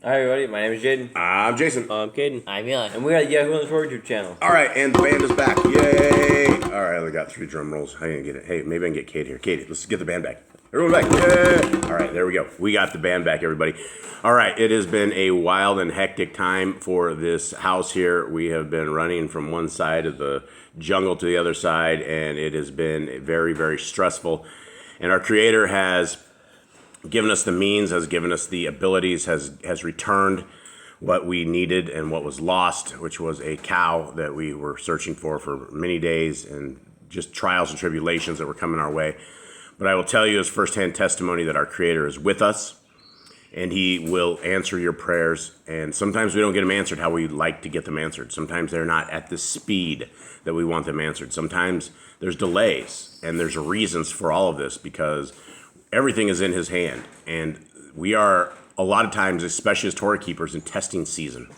Hi everybody, my name is Jaden. I'm Jason. I'm Caden. I'm Eli. And we got Yahoo on the Torah YouTube channel. All right, and the band is back. Yay! All right, I got 3 drum rolls. How are you gonna get it? Hey, maybe I can get Kate here. Katie, let's get the band back. Everyone back. Yay! All right, there we go. We got the band back, everybody. All right, it has been a wild and hectic time for this house here. We have been running from one side of the jungle to the other side, and it has been very, very stressful. And our Creator has given us the means, has given us the abilities, has returned what we needed and what was lost, which was a cow that we were searching for many days, and just trials and tribulations that were coming our way. But I will tell you as firsthand testimony that our Creator is with us, and He will answer your prayers. And sometimes we don't get them answered how we like to get them answered. Sometimes they're not at the speed that we want them answered. Sometimes there's delays, and there's reasons for all of this because everything is in His hand. And we are, a lot of times, especially as Torah keepers, in testing season.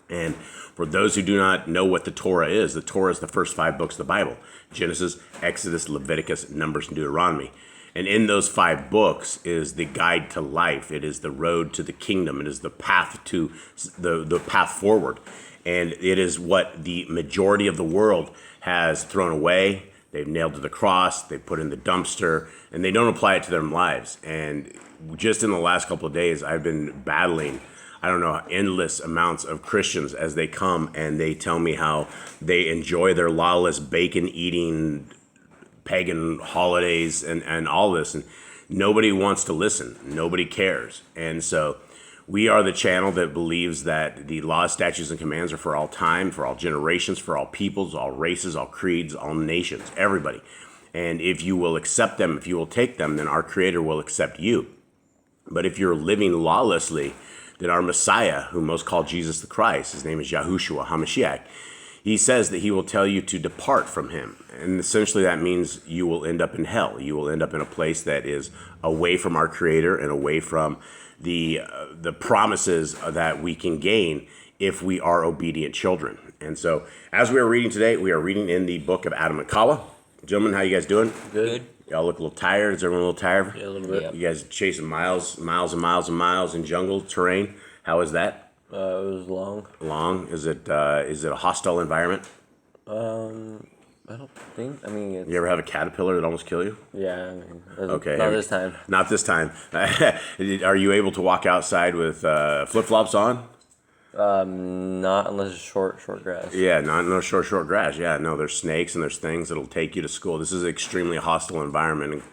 And for those who do not know what the Torah is the first 5 books of the Bible: Genesis, Exodus, Leviticus, Numbers, and Deuteronomy. And in those 5 books is the guide to life. It is the road to the kingdom. It is the path to the path forward. And it is what the majority of the world has thrown away. They've nailed to the cross, they put in the dumpster, and they don't apply it to their lives. And just in the last couple of days, I've been battling, endless amounts of Christians as they come and they tell me how they enjoy their lawless, bacon-eating, pagan holidays and all this. And nobody wants to listen. Nobody cares. And so we are the channel that believes that the laws, statutes, and commands are for all time, for all generations, for all peoples, all races, all creeds, all nations, everybody. And if you will accept them, if you will take them, then our Creator will accept you. But if you're living lawlessly, then our Messiah, whom most call Jesus the Christ, his name is Yahushua HaMashiach, he says that he will tell you to depart from him. And essentially that means you will end up in hell. You will end up in a place that is away from our Creator and away from the promises that we can gain if we are obedient children. And so as we are reading today, we are reading in the book of Aḍam and Ḥawwah. Gentlemen, how you guys doing? Good. Y'all look a little tired. Is everyone a little tired? Yeah, a little bit. Yep. You guys chasing miles and miles and miles in jungle terrain. How is that? It was long. Long? Is it a hostile environment? I don't think. You ever have a caterpillar that almost kill you? Yeah. Okay. Not this time. Not this time. Are you able to walk outside with flip-flops on? Not unless it's short grass. Yeah, no short grass. Yeah, no, there's snakes and there's things that'll take you to school. This is an extremely hostile environment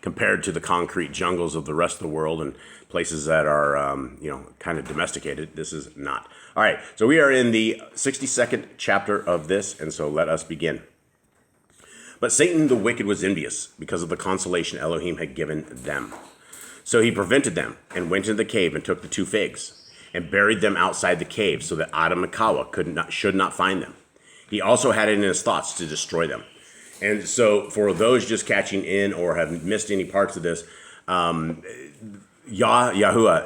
compared to the concrete jungles of the rest of the world and places that are, kind of domesticated. This is not. All right, so we are in the 62nd chapter of this, and so let us begin. But Satan the wicked was envious because of the consolation Elohim had given them. So he prevented them and went into the cave and took the 2 figs and buried them outside the cave so that Aḍam and Ḥawwah should not find them. He also had it in his thoughts to destroy them. And so for those just catching in or have missed any parts of this, Yahuwah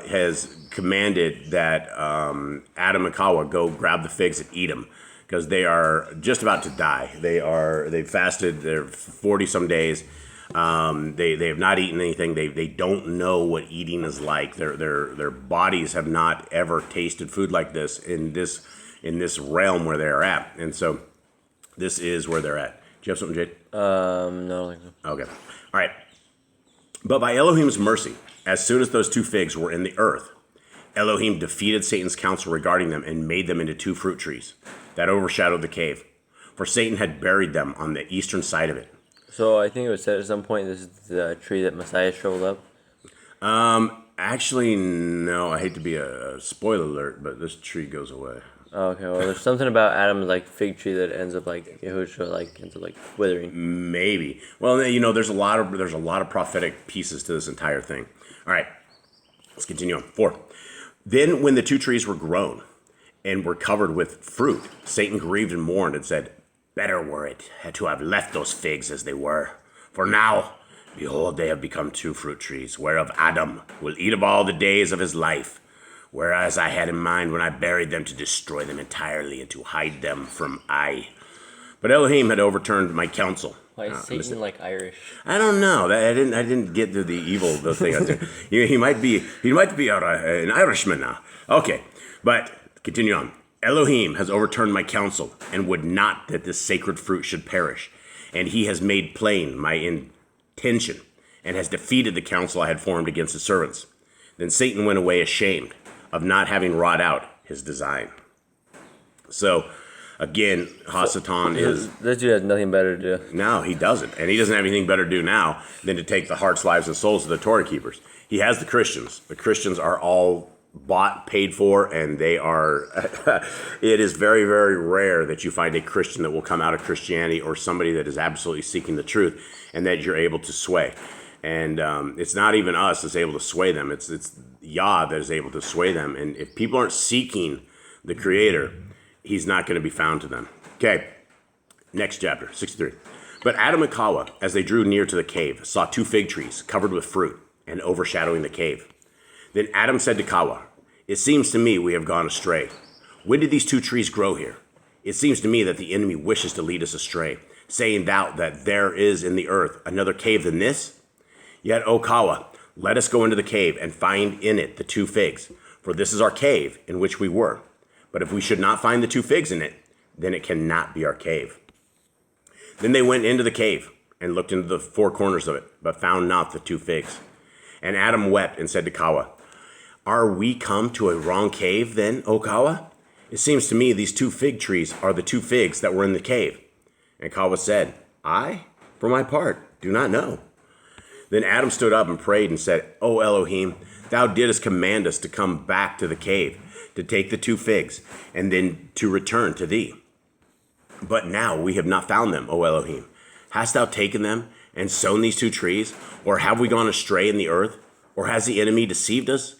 has commanded that Aḍam and Ḥawwah go grab the figs and eat them because they are just about to die. They've fasted, they're 40 some days. They have not eaten anything. They don't know what eating is like. Their bodies have not ever tasted food like this in this realm where they are at. And so this is where they're at. Do you have something, Jade? No, I don't think so. Okay. All right. But by Elohim's mercy, as soon as those 2 figs were in the earth, Elohim defeated Satan's counsel regarding them and made them into 2 fruit trees that overshadowed the cave. For Satan had buried them on the eastern side of it. So I think it was said at some point this is the tree that Messiah showed up. Actually, no. I hate to be a spoiler alert, but this tree goes away. Oh, okay, well, there's something about Adam's fig tree that ends up Yahushua ends up withering. Maybe. Well, there's a lot of prophetic pieces to this entire thing. All right, let's continue on. 4. Then when the 2 trees were grown and were covered with fruit, Satan grieved and mourned and said, "Better were it to have left those figs as they were. For now, behold, they have become 2 fruit trees, whereof Aḍam will eat of all the days of his life. Whereas I had in mind when I buried them to destroy them entirely and to hide them from eye. But Elohim had overturned my counsel." Why is Satan Irish? I don't know. I didn't get to the evil thing. He might be an Irishman now. Okay, but continue on. Elohim has overturned my counsel and would not that this sacred fruit should perish. And he has made plain my intention and has defeated the counsel I had formed against his servants. Then Satan went away ashamed of not having wrought out his design. So, again, Hasatan is... This dude has nothing better to do. No, he doesn't. And he doesn't have anything better to do now than to take the hearts, lives, and souls of the Torah keepers. He has the Christians. The Christians are all bought, paid for, and they are... It is very, very rare that you find a Christian that will come out of Christianity or somebody that is absolutely seeking the truth and that you're able to sway. And it's not even us that's able to sway them. It's Yah that is able to sway them. And if people aren't seeking the Creator, he's not going to be found to them. Okay, next chapter, 63. But Aḍam and Ḥawwah, as they drew near to the cave, saw 2 fig trees covered with fruit and overshadowing the cave. Then Aḍam said to Ḥawwah, "It seems to me we have gone astray. When did these 2 trees grow here? It seems to me that the enemy wishes to lead us astray, saying that there is in the earth another cave than this? Yet, O Ḥawwah, let us go into the cave and find in it the 2 figs, for this is our cave in which we were. But if we should not find the 2 figs in it, then it cannot be our cave." Then they went into the cave and looked into the 4 corners of it, but found not the 2 figs. And Aḍam wept and said to Ḥawwah, "Are we come to a wrong cave then, O Ḥawwah? It seems to me these 2 fig trees are the 2 figs that were in the cave." And Ḥawwah said, "I, for my part, do not know." Then Aḍam stood up and prayed and said, "O Elohim, thou didst command us to come back to the cave, to take the 2 figs, and then to return to thee. But now we have not found them, O Elohim. Hast thou taken them and sown these 2 trees? Or have we gone astray in the earth? Or has the enemy deceived us?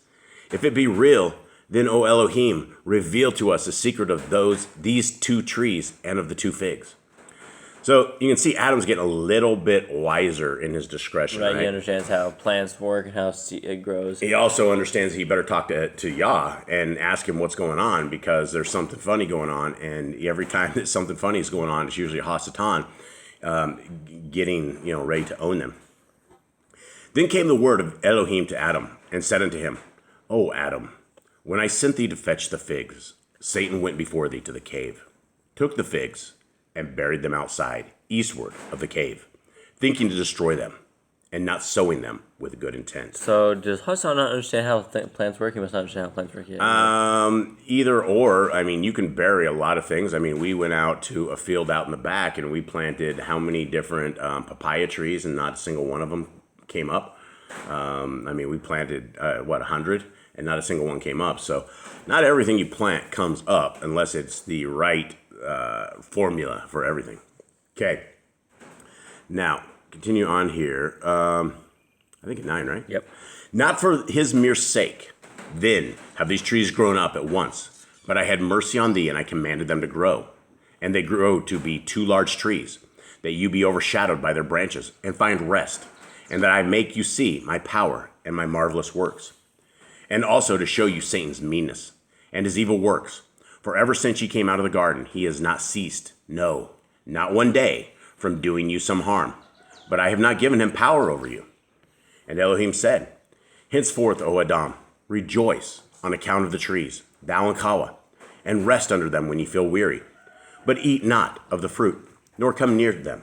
If it be real, then, O Elohim, reveal to us the secret of these 2 trees and of the 2 figs." So you can see Adam's getting a little bit wiser in his discretion. Right? He understands how plants work and how it grows. He also understands he better talk to Yah and ask him what's going on, because there's something funny going on. And every time that something funny is going on, it's usually Hasatan getting ready to own them. Then came the word of Elohim to Aḍam and said unto him, "O Aḍam, when I sent thee to fetch the figs, Satan went before thee to the cave, took the figs, and buried them outside, eastward of the cave, thinking to destroy them, and not sowing them with good intent." So does Hassan not understand how plants work? He must not understand how plants work yet. Either or. I mean, you can bury a lot of things. I mean, we went out to a field out in the back, and we planted how many different papaya trees, and not a single one of them came up. We planted, 100, and not a single one came up. So not everything you plant comes up unless it's the right formula for everything. Okay. Now, continue on here. I think at 9, right? Yep. "Not for his mere sake, then have these trees grown up at once. But I had mercy on thee, and I commanded them to grow. And they grow to be 2 large trees, that you be overshadowed by their branches, and find rest, and that I make you see my power and my marvelous works. And also to show you Satan's meanness, and his evil works. For ever since ye came out of the garden, he has not ceased, no, not one day, from doing you some harm. But I have not given him power over you." And Elohim said, "Henceforth, O Aḍam, rejoice on account of the trees, thou and Ḥawwah, and rest under them when ye feel weary. But eat not of the fruit, nor come near them."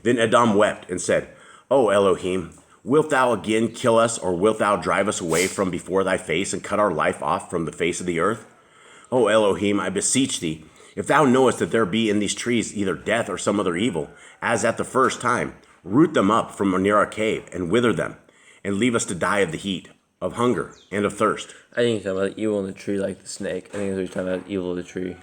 Then Aḍam wept and said, "O Elohim, wilt thou again kill us, or wilt thou drive us away from before thy face, and cut our life off from the face of the earth? O Elohim, I beseech thee, if thou knowest that there be in these trees either death or some other evil, as at the first time, root them up from near our cave, and wither them, and leave us to die of the heat, of hunger, and of thirst." I think he's talking about evil in the tree, like the snake. I think that's what he's talking about, evil of the tree.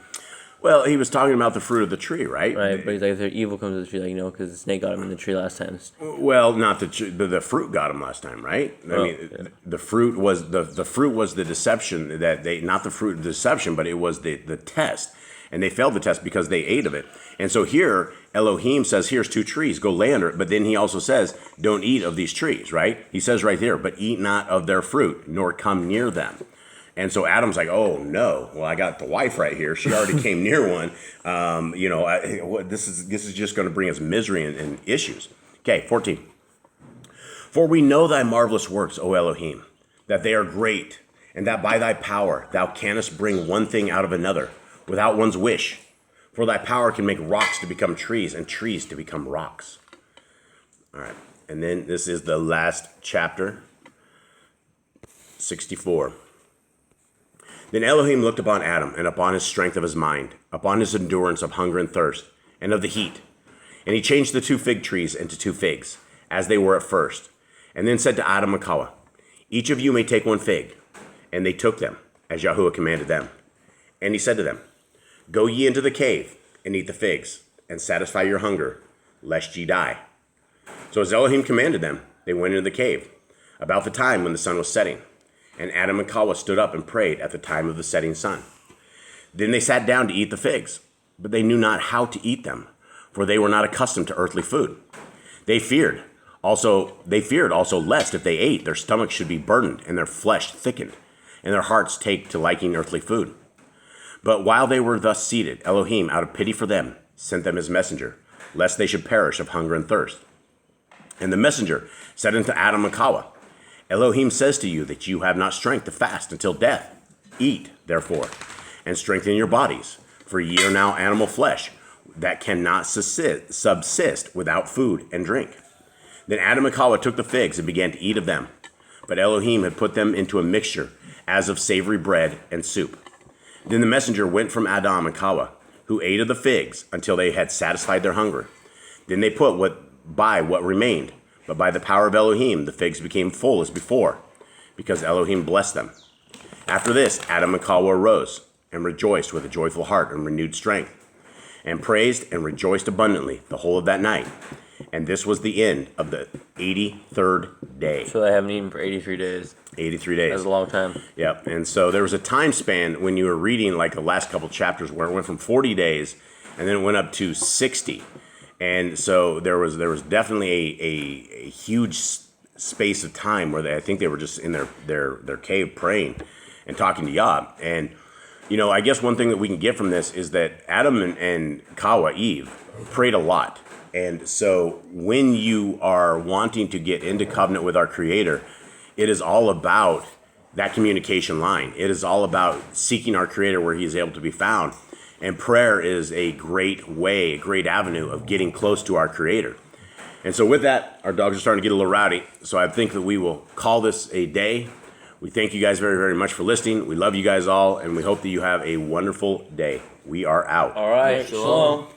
Well, he was talking about the fruit of the tree, right? Right, but he's like, if their evil comes to the tree, because the snake got him in the tree last time. Well, not the fruit got him last time, right? The fruit was the deception that they, not the fruit of deception, but it was the test, and they failed the test because they ate of it. And so here, Elohim says, "Here's 2 trees, go lay under it." But then he also says, "Don't eat of these trees," right? He says right there, "But eat not of their fruit, nor come near them." And so Adam's like, "Oh no! Well, I got the wife right here. She already came near one. This is just going to bring us misery and issues." Okay, 14. "For we know thy marvelous works, O Elohim, that they are great, and that by thy power thou canst bring one thing out of another, without one's wish. For thy power can make rocks to become trees, and trees to become rocks. All right, and then this is the last chapter, 64. Then Elohim looked upon Adam, and upon his strength of his mind, upon his endurance of hunger and thirst, and of the heat. And he changed the 2 fig trees into 2 figs, as they were at first. And then said to Aḍam and Ḥawwah, each of you may take 1 fig. And they took them, as Yahuwah commanded them. And he said to them, go ye into the cave, and eat the figs, and satisfy your hunger, lest ye die. So as Elohim commanded them, they went into the cave, about the time when the sun was setting. And Aḍam and Ḥawwah stood up and prayed at the time of the setting sun. Then they sat down to eat the figs, but they knew not how to eat them, for they were not accustomed to earthly food. They feared also lest if they ate, their stomachs should be burdened and their flesh thickened, and their hearts take to liking earthly food. But while they were thus seated, Elohim, out of pity for them, sent them his messenger, lest they should perish of hunger and thirst. And the messenger said unto Aḍam and Ḥawwah, Elohim says to you that you have not strength to fast until death. Eat, therefore, and strengthen your bodies, for ye are now animal flesh, that cannot subsist without food and drink. Then Aḍam and Ḥawwah took the figs and began to eat of them. But Elohim had put them into a mixture, as of savory bread and soup. Then the messenger went from Aḍam and Ḥawwah, who ate of the figs until they had satisfied their hunger. Then they put what remained, but by the power of Elohim the figs became full as before, because Elohim blessed them. After this Aḍam and Ḥawwah arose, and rejoiced with a joyful heart and renewed strength, and praised and rejoiced abundantly the whole of that night. And this was the end of the 83rd day. So they haven't eaten for 83 days. 83 days. That's a long time. Yep. And so there was a time span when you were reading like the last couple chapters where it went from 40 days and then it went up to 60. And so there was definitely a huge space of time where I think they were just in their cave praying and talking to Yah. And I guess one thing that we can get from this is that Aḍam and Ḥawwah, Eve, prayed a lot. And so when you are wanting to get into covenant with our Creator, it is all about that communication line. It is all about seeking our Creator where He is able to be found. And prayer is a great way, a great avenue of getting close to our Creator. And so with that, our dogs are starting to get a little rowdy. So I think that we will call this a day. We thank you guys very, very much for listening. We love you guys all, and we hope that you have a wonderful day. We are out. All right. Shalom.